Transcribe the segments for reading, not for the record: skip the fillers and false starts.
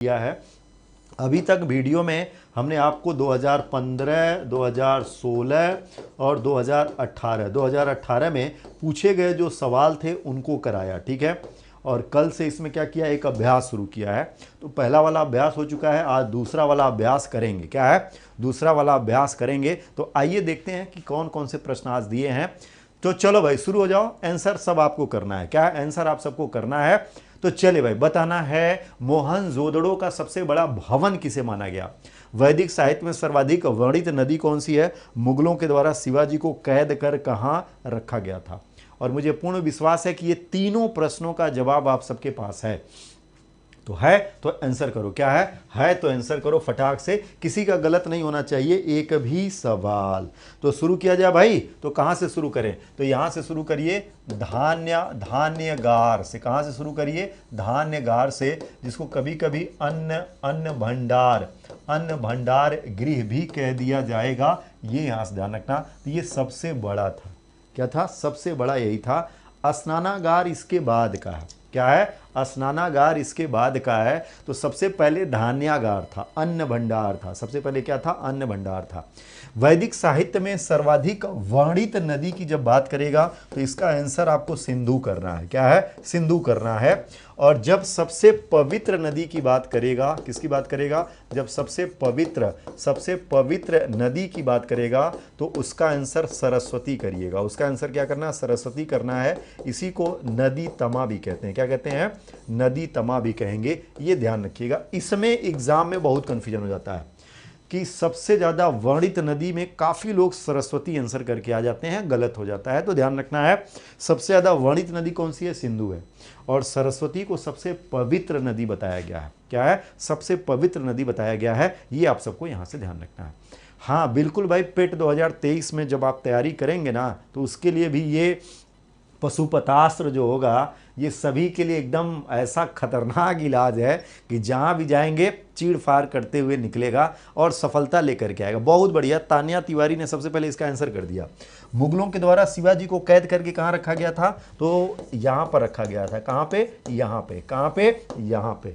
किया है। अभी तक वीडियो में हमने आपको 2015, 2016 और 2018 में पूछे गए जो सवाल थे उनको कराया, ठीक है। और कल से इसमें क्या किया, एक अभ्यास शुरू किया है। तो पहला वाला अभ्यास हो चुका है, आज दूसरा वाला अभ्यास करेंगे। क्या है, दूसरा वाला अभ्यास करेंगे। तो आइए देखते हैं कि कौन कौन से प्रश्न आज दिए हैं। तो चलो भाई शुरू हो जाओ, आंसर सब आपको करना है। क्या है, आंसर आप सबको करना है। तो चलिए भाई, बताना है मोहनजोदड़ो का सबसे बड़ा भवन किसे माना गया। वैदिक साहित्य में सर्वाधिक वर्णित नदी कौन सी है। मुगलों के द्वारा शिवाजी को कैद कर कहां रखा गया था। और मुझे पूर्ण विश्वास है कि ये तीनों प्रश्नों का जवाब आप सबके पास है। तो है तो आंसर करो। क्या है तो आंसर करो फटाक से, किसी का गलत नहीं होना चाहिए एक भी सवाल। तो शुरू किया जाए भाई। तो कहां से शुरू करें, तो यहां से शुरू करिए धान्यगार से। कहां से शुरू करिए, धान्यगार से, जिसको कभी कभी अन्न भंडार गृह भी कह दिया जाएगा। ये यहां से ध्यान रखना। तो ये सबसे बड़ा था। क्या था, सबसे बड़ा यही था। स्नानागार इसके बाद का है। क्या है, स्नानागार इसके बाद का है। तो सबसे पहले धान्यागार था, अन्न भंडार था। सबसे पहले क्या था, अन्न भंडार था। वैदिक साहित्य में सर्वाधिक वर्णित नदी की जब बात करेगा तो इसका आंसर आपको सिंधु करना है। क्या है, सिंधु करना है। और जब सबसे पवित्र नदी की बात करेगा, किसकी बात करेगा, जब सबसे पवित्र नदी की बात करेगा तो उसका आंसर सरस्वती करिएगा। उसका आंसर क्या करना है, सरस्वती करना है। इसी को नदी तमा भी कहते हैं। क्या कहते हैं, नदी तमा भी कहेंगे। ये ध्यान रखिएगा। इसमें एग्जाम में बहुत कंफ्यूजन हो जाता है कि सबसे ज़्यादा वर्णित नदी में काफ़ी लोग सरस्वती आंसर करके आ जाते हैं, गलत हो जाता है। तो ध्यान रखना है, सबसे ज़्यादा वर्णित नदी कौन सी है, सिंधु है। और सरस्वती को सबसे पवित्र नदी बताया गया है। क्या है, सबसे पवित्र नदी बताया गया है। ये आप सबको यहाँ से ध्यान रखना है। हाँ बिल्कुल भाई, पेट 2023 में जब आप तैयारी करेंगे ना, तो उसके लिए भी ये पशुपतास्त्र जो होगा ये सभी के लिए एकदम ऐसा खतरनाक इलाज है कि जहां भी जाएंगे चीड़ फाड़ करते हुए निकलेगा और सफलता लेकर के आएगा। बहुत बढ़िया, तान्या तिवारी ने सबसे पहले इसका आंसर कर दिया। मुगलों के द्वारा शिवाजी को कैद करके कहां रखा गया था, तो यहां पर रखा गया था। कहां पे, यहां पे। कहां पे, यहां पे।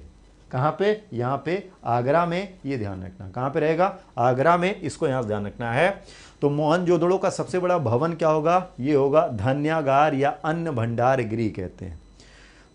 कहां पे, यहां पे, आगरा में। ये ध्यान रखना, कहां पे रहेगा, आगरा में। इसको यहां ध्यान रखना है। तो मोहनजोदड़ो का सबसे बड़ा भवन क्या होगा, ये होगा धान्यागार या अन्न भंडार गृह कहते हैं।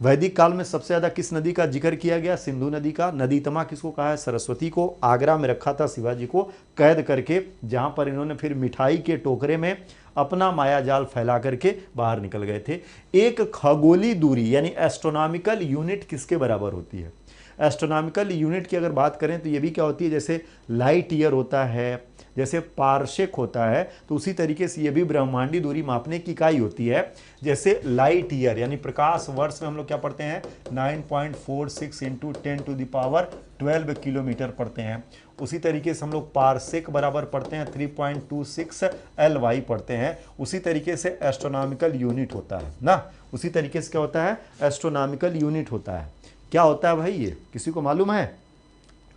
वैदिक काल में सबसे ज्यादा किस नदी का जिक्र किया गया, सिंधु नदी का। नदी तमा किसको कहा है, सरस्वती को। आगरा में रखा था शिवाजी को कैद करके, जहां पर इन्होंने फिर मिठाई के टोकरे में अपना माया जाल फैला करके बाहर निकल गए थे। एक खगोलीय दूरी यानी एस्ट्रोनॉमिकल यूनिट किसके बराबर होती है। एस्ट्रोनॉमिकल यूनिट की अगर बात करें तो ये भी क्या होती है, जैसे लाइट ईयर होता है, जैसे पारसेक होता है, तो उसी तरीके से ये भी ब्रह्मांडी दूरी मापने की इकाई होती है। जैसे लाइट ईयर यानी प्रकाश वर्ष में हम लोग क्या पढ़ते हैं, 9.46 इंटू 10⁻12 किलोमीटर पढ़ते हैं। उसी तरीके से हम लोग पारसेक बराबर पढ़ते हैं 3.26 LY पढ़ते हैं। उसी तरीके से एस्ट्रोनॉमिकल यूनिट होता है ना। उसी तरीके से क्या होता है, एस्ट्रोनॉमिकल यूनिट होता है। क्या होता है भाई, ये किसी को मालूम है,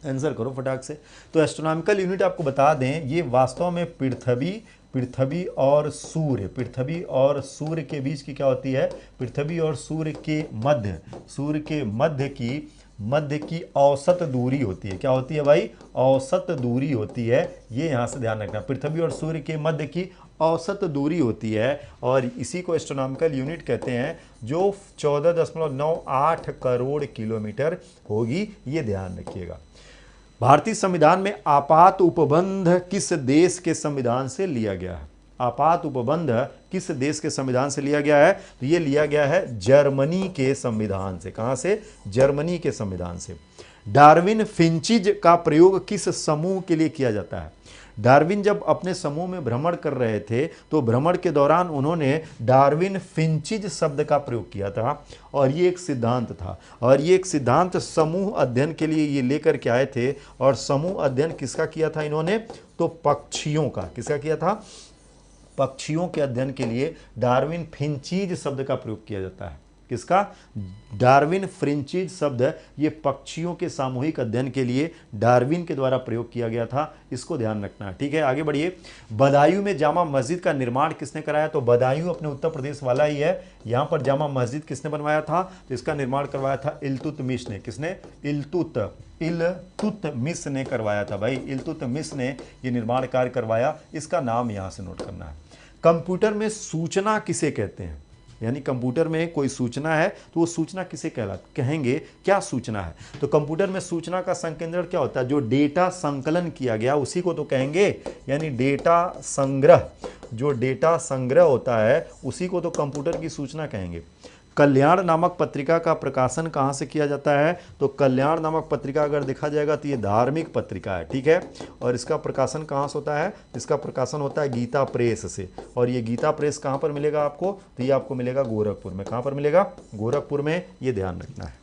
आंसर करो फटाक से। तो एस्ट्रोनॉमिकल यूनिट आपको बता दें, ये वास्तव में पृथ्वी और सूर्य के बीच की क्या होती है, पृथ्वी और सूर्य के मध्य की औसत दूरी होती है। क्या होती है भाई, औसत दूरी होती है। ये यहां से ध्यान रखना, पृथ्वी और सूर्य के मध्य की औसत दूरी होती है। और इसी को एस्ट्रोनॉमिकल यूनिट कहते हैं, जो 14.98 करोड़ किलोमीटर होगी। ये ध्यान रखिएगा। भारतीय संविधान में आपात उपबंध किस देश के संविधान से लिया गया है। आपात उपबंध किस देश के संविधान से लिया गया है, तो ये लिया गया है जर्मनी के संविधान से। कहां से, जर्मनी के संविधान से। डार्विन फिंचिज का प्रयोग किस समूह के लिए किया जाता है। डार्विन जब अपने समूह में भ्रमण कर रहे थे तो भ्रमण के दौरान उन्होंने डार्विन फिंचिज शब्द का प्रयोग किया था। और ये एक सिद्धांत था, और ये एक सिद्धांत समूह अध्ययन के लिए ये लेकर के आए थे। और समूह अध्ययन किसका किया था इन्होंने, तो पक्षियों का। किसका किया था, पक्षियों के अध्ययन के लिए डार्विन फिंचीज शब्द का प्रयोग किया जाता है। किसका? डार्विन फ्रेंचिज शब्द ये पक्षियों के सामूहिक अध्ययन के लिए डार्विन के द्वारा प्रयोग किया गया था, इसको ध्यान रखना है। ठीक है, आगे बढ़िए। बदायूं में जामा मस्जिद का निर्माण किसने कराया? तो बदायूं अपने उत्तर प्रदेश वाला ही है। यहाँ पर जामा मस्जिद किसने बनवाया था? तो इसका निर्माण करवाया था इल्तुतमिश ने। किसने? इल्तुतमिश ने करवाया था भाई, इल्तुतमिश ने ये निर्माण कार्य करवाया। इसका नाम यहाँ से नोट करना है। कंप्यूटर में सूचना किसे कहते हैं? यानी कंप्यूटर में कोई सूचना है तो वो सूचना किसे कहेंगे? क्या सूचना है? तो कंप्यूटर में सूचना का संकेंद्रण क्या होता है? जो डेटा संकलन किया गया उसी को तो कहेंगे, यानी डेटा संग्रह। जो डेटा संग्रह होता है उसी को तो कंप्यूटर की सूचना कहेंगे। कल्याण नामक पत्रिका का प्रकाशन कहाँ से किया जाता है? तो कल्याण नामक पत्रिका अगर देखा जाएगा तो ये धार्मिक पत्रिका है। ठीक है, और इसका प्रकाशन कहाँ से होता है? इसका प्रकाशन होता है गीता प्रेस से। और ये गीता प्रेस कहाँ पर मिलेगा आपको? तो ये आपको मिलेगा गोरखपुर में। कहाँ पर मिलेगा? गोरखपुर में, ये ध्यान रखना है।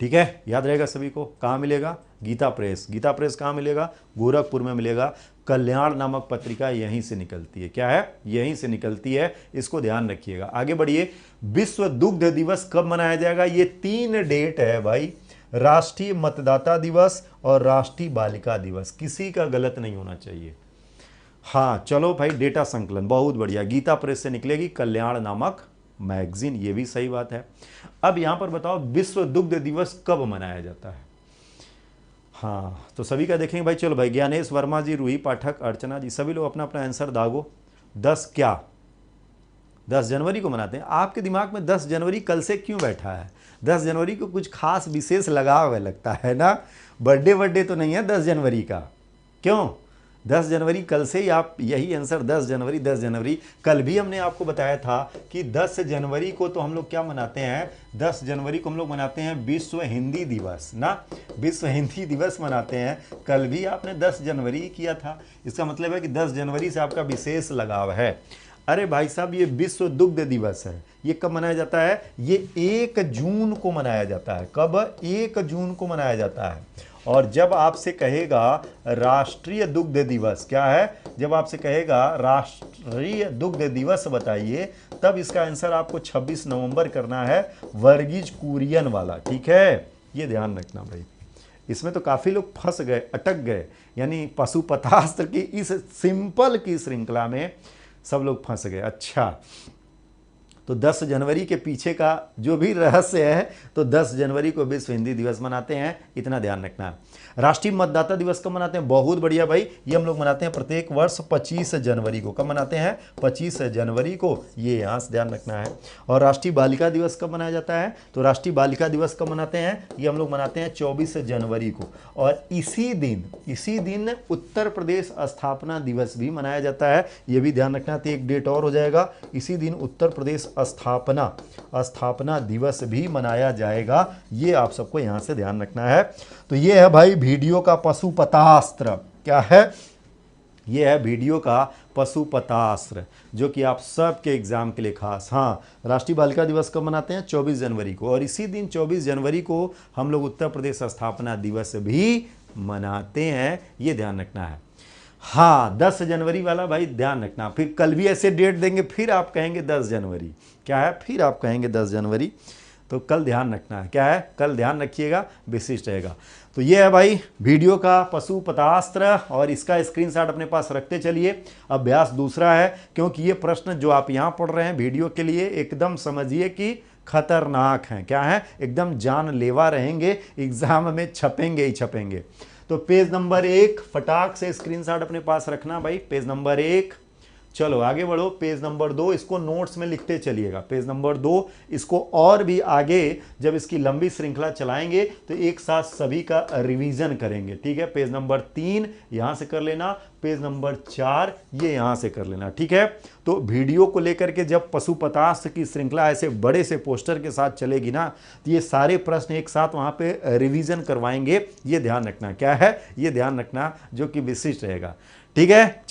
ठीक है, याद रहेगा सभी को। कहाँ मिलेगा? गीता प्रेस। गीता प्रेस कहाँ मिलेगा? गोरखपुर में मिलेगा। कल्याण नामक पत्रिका यहीं से निकलती है। क्या है? यहीं से निकलती है, इसको ध्यान रखिएगा। आगे बढ़िए। विश्व दुग्ध दिवस कब मनाया जाएगा? ये 3 डेट है भाई, राष्ट्रीय मतदाता दिवस और राष्ट्रीय बालिका दिवस। किसी का गलत नहीं होना चाहिए। हाँ चलो भाई, डेटा संकलन बहुत बढ़िया, गीता प्रेस से निकलेगी कल्याण नामक मैगजीन, ये भी सही बात है। अब यहां पर बताओ विश्व दुग्ध दिवस कब मनाया जाता है? हाँ तो सभी का देखेंगे भाई। चलो भाई, ज्ञानेश वर्मा जी, रूही पाठक, अर्चना जी, सभी लोग अपना अपना आंसर दागो। 10 क्या? 10 जनवरी को मनाते हैं। आपके दिमाग में 10 जनवरी कल से क्यों बैठा है? 10 जनवरी को कुछ खास विशेष लगाव है लगता है ना? बर्थडे तो नहीं है 10 जनवरी का। क्यों? 10 जनवरी कल से ही आप यही आंसर 10 जनवरी 10 जनवरी। कल भी हमने आपको बताया था कि 10 जनवरी को तो हम लोग क्या मनाते हैं? 10 जनवरी को हम लोग मनाते हैं विश्व हिंदी दिवस ना, विश्व हिंदी दिवस मनाते हैं। कल भी आपने 10 जनवरी किया था। इसका मतलब है कि 10 जनवरी से आपका विशेष लगाव है। अरे भाई साहब, ये विश्व दुग्ध दिवस है, ये कब मनाया जाता है? ये 1 जून को मनाया जाता है। कब? 1 जून को मनाया जाता है। और जब आपसे कहेगा राष्ट्रीय दुग्ध दिवस, क्या है? जब आपसे कहेगा राष्ट्रीय दुग्ध दिवस बताइए, तब इसका आंसर आपको 26 नवंबर करना है, वर्गीज कुरियन वाला। ठीक है, ये ध्यान रखना भाई। इसमें तो काफ़ी लोग फंस गए, अटक गए, यानी पशुपतास्त्र की इस सिंपल की श्रृंखला में सब लोग फंस गए। अच्छा, तो 10 जनवरी के पीछे का जो भी रहस्य है, तो 10 जनवरी को विश्व हिंदी दिवस मनाते हैं, इतना ध्यान रखना है। राष्ट्रीय मतदाता दिवस कब मनाते हैं? बहुत बढ़िया भाई, ये हम लोग मनाते हैं प्रत्येक वर्ष 25 जनवरी को। कब मनाते हैं? 25 जनवरी को, ये यहाँ से ध्यान रखना है। और राष्ट्रीय बालिका दिवस कब मनाया जाता है? तो राष्ट्रीय बालिका दिवस कब मनाते हैं? ये हम लोग मनाते हैं 24 जनवरी को। और इसी दिन उत्तर प्रदेश स्थापना दिवस भी मनाया जाता है, ये भी ध्यान रखना। तो एक डेट और हो जाएगा, इसी दिन उत्तर प्रदेश स्थापना दिवस भी मनाया जाएगा। ये आप सबको यहां से ध्यान रखना है। तो ये है भाई वीडियो का पशुपतास्त्र। क्या है? ये है वीडियो का पशुपतास्त्र, जो कि आप सबके एग्जाम के लिए खास। हाँ, राष्ट्रीय बालिका दिवस कब मनाते हैं? 24 जनवरी को। और इसी दिन 24 जनवरी को हम लोग उत्तर प्रदेश स्थापना दिवस भी मनाते हैं, ये ध्यान रखना है। हाँ, 10 जनवरी वाला भाई ध्यान रखना। फिर कल भी ऐसे डेट देंगे, फिर आप कहेंगे 10 जनवरी। क्या है? फिर आप कहेंगे 10 जनवरी। तो कल ध्यान रखना है। क्या है? कल ध्यान रखिएगा, विशिष्ट रहेगा। तो ये है भाई वीडियो का पशुपतास्त्र, और इसका स्क्रीनशॉट अपने पास रखते चलिए। अभ्यास दूसरा है, क्योंकि ये प्रश्न जो आप यहाँ पढ़ रहे हैं वीडियो के लिए, एकदम समझिए कि खतरनाक हैं। क्या है? एकदम जानलेवा रहेंगे, एग्जाम में छपेंगे ही छपेंगे। तो पेज नंबर 1 फटाक से स्क्रीनशॉट अपने पास रखना भाई, पेज नंबर 1। चलो आगे बढ़ो, पेज नंबर 2, इसको नोट्स में लिखते चलिएगा। पेज नंबर 2, इसको और भी आगे जब इसकी लंबी श्रृंखला चलाएंगे तो एक साथ सभी का रिवीजन करेंगे। ठीक है, पेज नंबर 3 यहां से कर लेना, पेज नंबर 4 ये यहां से कर लेना। ठीक है, तो वीडियो को लेकर के जब पशुपतास्त्र की श्रृंखला ऐसे बड़े से पोस्टर के साथ चलेगी ना, तो ये सारे प्रश्न एक साथ वहां पे रिवीजन करवाएंगे, ये ध्यान रखना। क्या है? ये ध्यान रखना, जो कि विशिष्ट रहेगा। ठीक है।